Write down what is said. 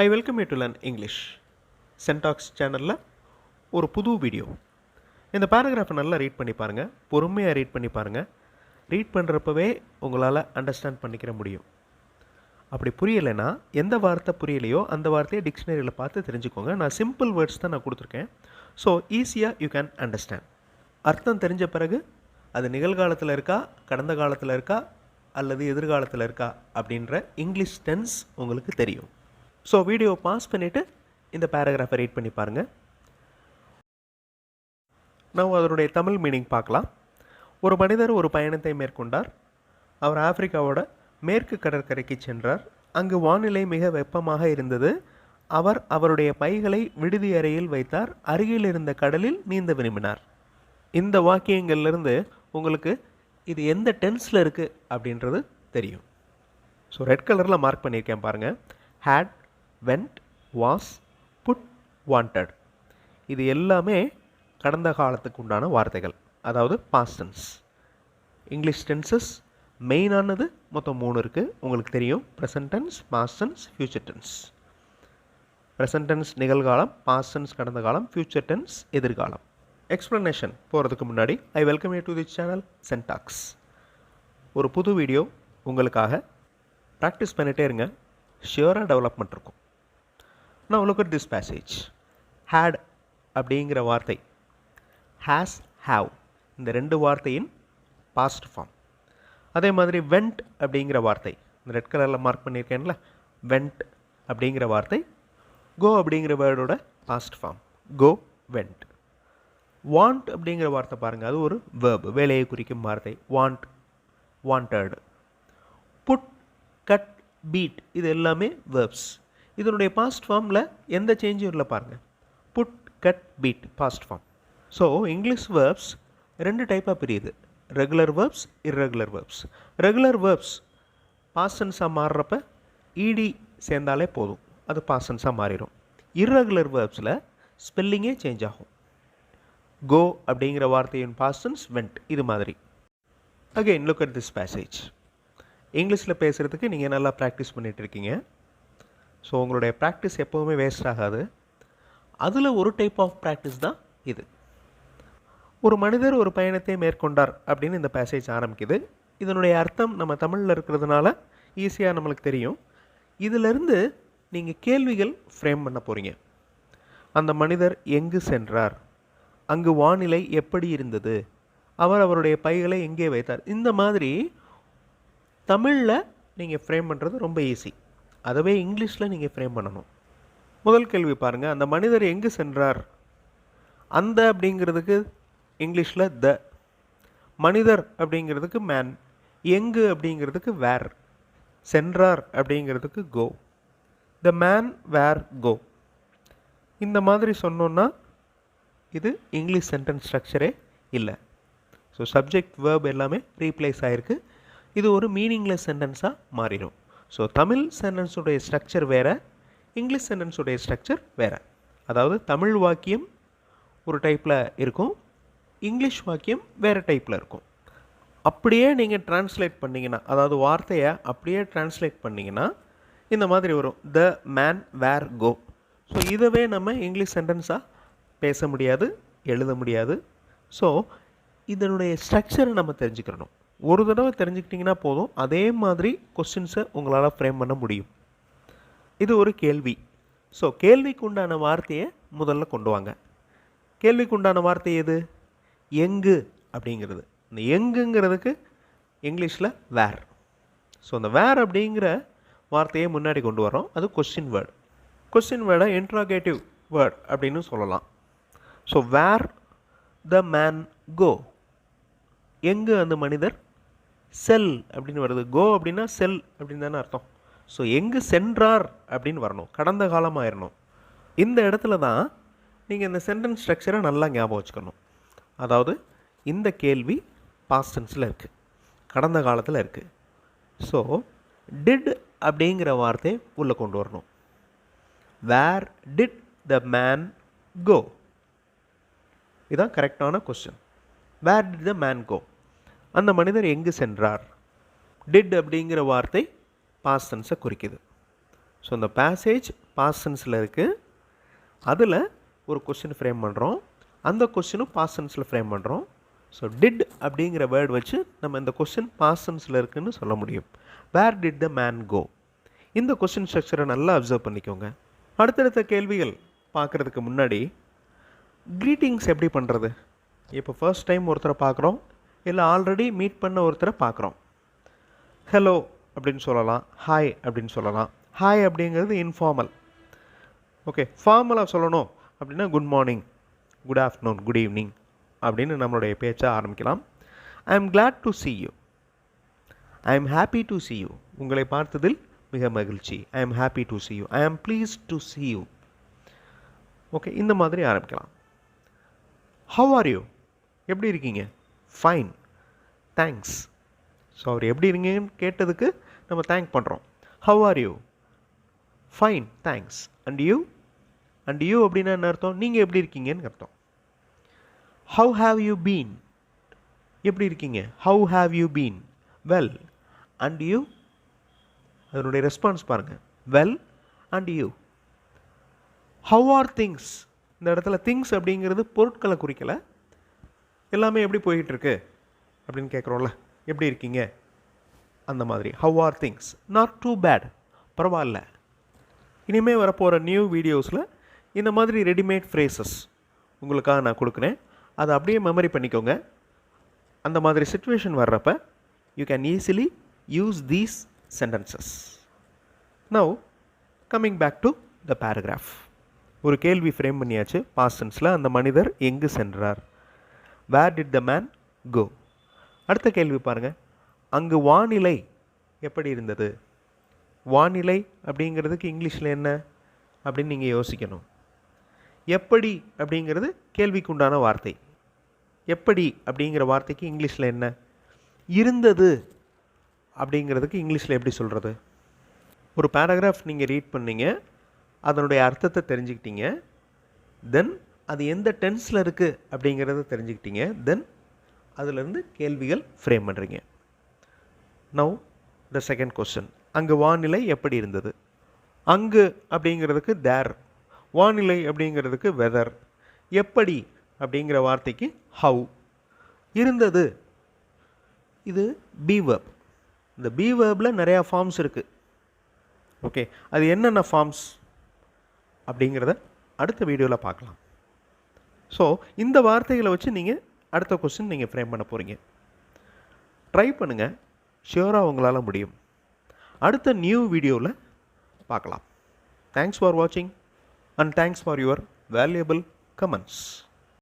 I welcome you to learn English. Syntax சேனலில் ஒரு புது வீடியோ. இந்த பேராகிராஃபை நல்லா ரீட் பண்ணி பாருங்கள், பொறுமையாக ரீட் பண்ணி பாருங்கள். ரீட் பண்ணுறப்பவே உங்களால் அண்டர்ஸ்டாண்ட் பண்ணிக்கிற முடியும். அப்படி புரியலைன்னா எந்த வார்த்தை புரியலையோ அந்த வார்த்தையை டிக்ஷனரியில் பார்த்து தெரிஞ்சுக்கோங்க. நான் சிம்பிள் வேர்ட்ஸ் தான் நான் கொடுத்துருக்கேன். ஸோ ஈஸியாக யூ கேன் அண்டர்ஸ்டாண்ட். அர்த்தம் தெரிஞ்ச பிறகு அது நிகழ்காலத்தில் இருக்கா, கடந்த காலத்தில் இருக்கா, அல்லது எதிர்காலத்தில் இருக்கா அப்படின்ற இங்கிலீஷ் டென்ஸ் உங்களுக்கு தெரியும். ஸோ வீடியோ பாஸ் பண்ணிவிட்டு இந்த பேராகிராஃபை ரீட் பண்ணி பாருங்கள். நான் அதனுடைய தமிழ் மீனிங் பார்க்கலாம். ஒரு மனிதர் ஒரு பயணத்தை மேற்கொண்டார். அவர் ஆப்பிரிக்காவோட மேற்கு கடற்கரைக்கு சென்றார். அங்கு வானிலை மிக வெப்பமாக இருந்தது. அவர் அவருடைய பைகளை விடுதி அறையில் வைத்தார். அருகில் இருந்த கடலில் நீந்த விரும்பினார். இந்த வாக்கியங்கள்லேருந்து உங்களுக்கு இது எந்த டென்ஸில் இருக்குது அப்படின்றது தெரியும். ஸோ ரெட் கலரில் மார்க் பண்ணியிருக்கேன் பாருங்கள். had, went, was, put, wanted. இது எல்லாமே கடந்த காலத்துக்கு உண்டான வார்த்தைகள், அதாவது past tense. இங்கிலீஷ் டென்சஸ் மெயினானது மொத்தம் 3 இருக்குது. உங்களுக்கு தெரியும், present tense, past tense, future tense. Present tense நிகழ்காலம், பாஸ்ட் டென்ஸ் கடந்த காலம், ஃபியூச்சர் டென்ஸ் எதிர்காலம். எக்ஸ்ப்ளனேஷன் போகிறதுக்கு முன்னாடி I welcome you to the channel சென்டாக்ஸ். ஒரு புது வீடியோ உங்களுக்காக. ப்ராக்டிஸ் பண்ணிகிட்டே இருங்க, ஷியோராக டெவலப்மெண்ட் இருக்கும். Now look at this passage. Had அப்படிங்கிற வார்த்தை, has, have, இந்த ரெண்டு வார்த்தையின் past form. அதே மாதிரி went அப்படிங்கிற வார்த்தை, இந்த ரெட் கலரில் மார்க் பண்ணியிருக்கேன்ல, went அப்படிங்கிற வார்த்தை go அப்படிங்கிற வேர்டோட past form, go, went. want அப்படிங்கிற வார்த்தை பாருங்கள், அது ஒரு verb, வேலையை குறிக்கும் வார்த்தை, want, wanted. put, cut, beat, இது எல்லாமே verbs. இதனுடைய பாஸ்ட் ஃபார்மில் எந்த சேஞ்சும் இல்லை பாருங்கள். Put, cut, beat past form. So English verbs ரெண்டு டைப்பாக பிரியுது, regular verbs, irregular verbs. Regular verbs past டென்ஸாக மாறுறப்ப இடி சேர்ந்தாலே போதும், அது பாஸ்ட் டென்ஸாக மாறிடும். இர்ரெகுலர் வேர்ப்ஸில் ஸ்பெல்லிங்கே சேஞ்ச் ஆகும். கோ அப்படிங்கிற வார்த்தையின் பாஸ்ட் டென்ஸ் வெண்ட், இது மாதிரி. Again look at this passage. இங்கிலீஷில் பேசுகிறதுக்கு நீங்கள் நல்லா ப்ராக்டிஸ் பண்ணிகிட்டு இருக்கீங்க. ஸோ உங்களுடைய ப்ராக்டிஸ் எப்போவுமே வேஸ்ட் ஆகாது. அதில் ஒரு டைப் ஆஃப் ப்ராக்டிஸ் தான் இது. ஒரு மனிதர் ஒரு பயணத்தை மேற்கொண்டார் அப்படின்னு இந்த பேசேஜ் ஆரம்பிக்குது. இதனுடைய அர்த்தம் நம்ம தமிழில் இருக்கிறதுனால ஈஸியாக நம்மளுக்கு தெரியும். இதிலிருந்து நீங்கள் கேள்விகள் ஃப்ரேம் பண்ண போகிறீங்க. அந்த மனிதர் எங்கு சென்றார், அங்கு வானிலை எப்படி இருந்தது, அவர் அவருடைய பைகளை எங்கே வைத்தார், இந்த மாதிரி தமிழில் நீங்கள் ஃப்ரேம் பண்ணுறது ரொம்ப ஈஸி. அதுவே இங்கிலீஷில் நீங்கள் ஃப்ரேம் பண்ணணும். முதல் கேள்வி பாருங்கள், அந்த மனிதர் எங்கு சென்றார். அந்த அப்படிங்கிறதுக்கு இங்கிலீஷில் த, மனிதர் அப்படிங்கிறதுக்கு மேன், எங்கு அப்படிங்கிறதுக்கு வேர், சென்றார் அப்படிங்கிறதுக்கு கோ. த மேன் வேர் கோ. இந்த மாதிரி சொன்னோன்னா இது இங்கிலீஷ் சென்டென்ஸ் ஸ்ட்ரக்சரே இல்லை. ஸோ சப்ஜெக்ட் வேர்ப் எல்லாமே ரீப்ளேஸ் ஆகிருக்கு. இது ஒரு மீனிங்லெஸ் சென்டென்ஸாக மாறிடும். ஸோ தமிழ் சென்டென்ஸுடைய ஸ்ட்ரக்சர் வேறு, இங்கிலீஷ் சென்டென்ஸுடைய ஸ்ட்ரக்சர் வேறு. அதாவது தமிழ் வாக்கியம் ஒரு டைப்பில் இருக்கும், இங்கிலீஷ் வாக்கியம் வேறு டைப்பில் இருக்கும். அப்படியே நீங்கள் ட்ரான்ஸ்லேட் பண்ணிங்கன்னா, அதாவது வார்த்தையை அப்படியே ட்ரான்ஸ்லேட் பண்ணிங்கன்னா இந்த மாதிரி வரும், the man where go. So இதவே நம்ம இங்கிலீஷ் சென்டென்ஸாக பேச முடியாது, எழுத முடியாது. ஸோ இதனுடைய ஸ்ட்ரக்சரை நம்ம தெரிஞ்சுக்கணும். ஒரு தடவை தெரிஞ்சுக்கிட்டிங்கன்னா போதும், அதே மாதிரி கொஸ்டின்ஸை உங்களால் ஃப்ரேம் பண்ண முடியும். இது ஒரு கேள்வி. ஸோ கேள்விக்கு உண்டான வார்த்தையை முதல்ல கொண்டு வாங்க. கேள்விக்கு உண்டான வார்த்தை எது? எங்கு அப்படிங்கிறது. இந்த எங்குங்கிறதுக்கு இங்கிலீஷில் வேர். ஸோ அந்த வேர் அப்படிங்கிற வார்த்தையை முன்னாடி கொண்டு வரோம், அது கொஸ்டின் வேர்டு. கொஸ்டின் வேர்டை இன்ட்ராகேட்டிவ் வேர்ட் அப்படின்னு சொல்லலாம். ஸோ வேர் த மேன் கோ, எங்கு அந்த மனிதர், செல் அப்படின்னு வருது. கோ அப்படின்னா செல் அப்படின்னு தானே அர்த்தம். ஸோ எங்கு சென்றார் அப்படின்னு வரணும், கடந்த காலமாகிடணும். இந்த இடத்துல தான் நீங்கள் இந்த சென்டென்ஸ் ஸ்ட்ரக்சரை நல்லா ஞாபகம் வச்சுக்கணும். அதாவது இந்த கேள்வி பாஸ்ட் டென்ஸில் இருக்குது, கடந்த காலத்தில் இருக்குது. ஸோ டிட் அப்படிங்கிற வார்த்தையை உள்ளே கொண்டு வரணும். வேர் டிட் த மேன் கோ, இதுதான் கரெக்டான question. Where did the man go, அந்த மனிதர் எங்கு சென்றார். டிட் அப்படிங்கிற வார்த்தை பாஸ்ட் டென்ஸை குறிக்குது. ஸோ இந்த பேசேஜ் பாஸ்ட் டென்ஸில் இருக்குது. அதில் ஒரு கொஸ்டின் ஃப்ரேம் பண்ணுறோம். அந்த கொஸ்டினும் பாஸ்ட் டென்ஸில் ஃப்ரேம் பண்ணுறோம். ஸோ டிட் அப்படிங்கிற வேர்ட் வச்சு நம்ம இந்த கொஸ்டின் பாஸ்ட் டென்ஸில் இருக்குதுன்னு சொல்ல முடியும். Where did the man go? இந்த கொஸ்டின் ஸ்ட்ரக்சரை நல்லா அப்சர்வ் பண்ணிக்கோங்க. அடுத்தடுத்த கேள்விகள் பார்க்குறதுக்கு முன்னாடி க்ரீட்டிங்ஸ் எப்படி பண்ணுறது? இப்போ ஃபர்ஸ்ட் டைம் ஒருத்தரை பார்க்குறோம், இல்லை ஆல்ரெடி மீட் பண்ண ஒருத்தரை பார்க்குறோம். ஹலோ அப்படின்னு சொல்லலாம், ஹாய் அப்படின்னு சொல்லலாம். ஹாய் அப்படிங்கிறது இன்ஃபார்மல். ஓகே, ஃபார்மலாக சொல்லணும் அப்படின்னா good morning, good afternoon, good evening அப்படின்னு நம்மளுடைய பேச்சை ஆரம்பிக்கலாம். I am glad to see you. I am happy to see you. உங்களை பார்த்ததில் மிக மகிழ்ச்சி. I am happy to see you. I am pleased to see you. Okay, இந்த மாதிரி ஆரம்பிக்கலாம். Have are you? எப்படி இருக்கீங்க? Fine, thanks. ஸோ அவர் எப்படி இருக்கீங்கன்னு கேட்டதுக்கு நம்ம தேங்க் பண்ணுறோம். How are you? Fine, thanks. And you? And you அப்படின்னா என்ன அர்த்தம்? நீங்கள் எப்படி இருக்கீங்கன்னு அர்த்தம். How have you been? எப்படி இருக்கீங்க? How have you been? Well. And you? அதனுடைய ரெஸ்பான்ஸ் பாருங்கள். Well and you. How are things? இந்த இடத்துல திங்ஸ் அப்படிங்கிறது பொருட்களை குறிக்கலை. எல்லாமே எப்படி போயிட்டுருக்கு அப்படின்னு கேட்குறோம்ல, எப்படி இருக்கீங்க அந்த மாதிரி. How are things? Not too bad, பரவாயில்ல. இனிமேல் வரப்போகிற நியூ வீடியோஸில் இந்த மாதிரி ரெடிமேட் ஃப்ரேசஸ் உங்களுக்காக நான் கொடுக்குறேன். அதை அப்படியே மெமரி பண்ணிக்கோங்க. அந்த மாதிரி சிச்சுவேஷன் வர்றப்ப you can easily use these sentences. Now coming back to the paragraph. ஒரு கேள்வி ஃப்ரேம் பண்ணியாச்சு பாஸ்ட் டென்ஸில். அந்த மனிதர் எங்கு சென்றார்? Where did the man go? அடுத்த கேள்வி பாருங்கள். அங்கு வானிலை எப்படி இருந்தது? வானிலை அப்படிங்கிறதுக்கு இங்கிலீஷில் என்ன அப்படின்னு நீங்கள் யோசிக்கணும். எப்படி அப்படிங்கிறது கேள்விக்கு உண்டான வார்த்தை. எப்படி அப்படிங்கிற வார்த்தைக்கு இங்கிலீஷில் என்ன? இருந்தது அப்படிங்கிறதுக்கு இங்கிலீஷில் எப்படி சொல்கிறது? ஒரு பேராகிராஃப் நீங்கள் ரீட் பண்ணீங்க, அதனுடைய அர்த்தத்தை தெரிஞ்சுக்கிட்டீங்க, தென் அது எந்த டென்ஸில் இருக்குது அப்படிங்கிறத தெரிஞ்சுக்கிட்டீங்க, தென் அதிலிருந்து கேள்விகள் ஃப்ரேம் பண்ணுறீங்க. Now the second question. அங்கு வானிலை எப்படி இருந்தது? அங்கு அப்படிங்கிறதுக்கு தேர், வானிலை அப்படிங்கிறதுக்கு வெதர், எப்படி அப்படிங்கிற வார்த்தைக்கு ஹவ், இருந்தது இது பி வேர்ப். இந்த பி வேர்பில் நிறையா ஃபார்ம்ஸ் இருக்குது. ஓகே, அது என்னென்ன ஃபார்ம்ஸ் அப்படிங்கிறத அடுத்த வீடியோவில் பார்க்கலாம். ஸோ இந்த வார்த்தைகளை வச்சு நீங்கள் அடுத்த கொஸ்டின் நீங்கள் ஃப்ரேம் பண்ண போகிறீங்க. ட்ரை பண்ணுங்கள், ஷியோராக உங்களால் முடியும். அடுத்த நியூ வீடியோவில் பார்க்கலாம். தேங்க்ஸ் ஃபார் வாட்சிங் and thanks for your valuable comments.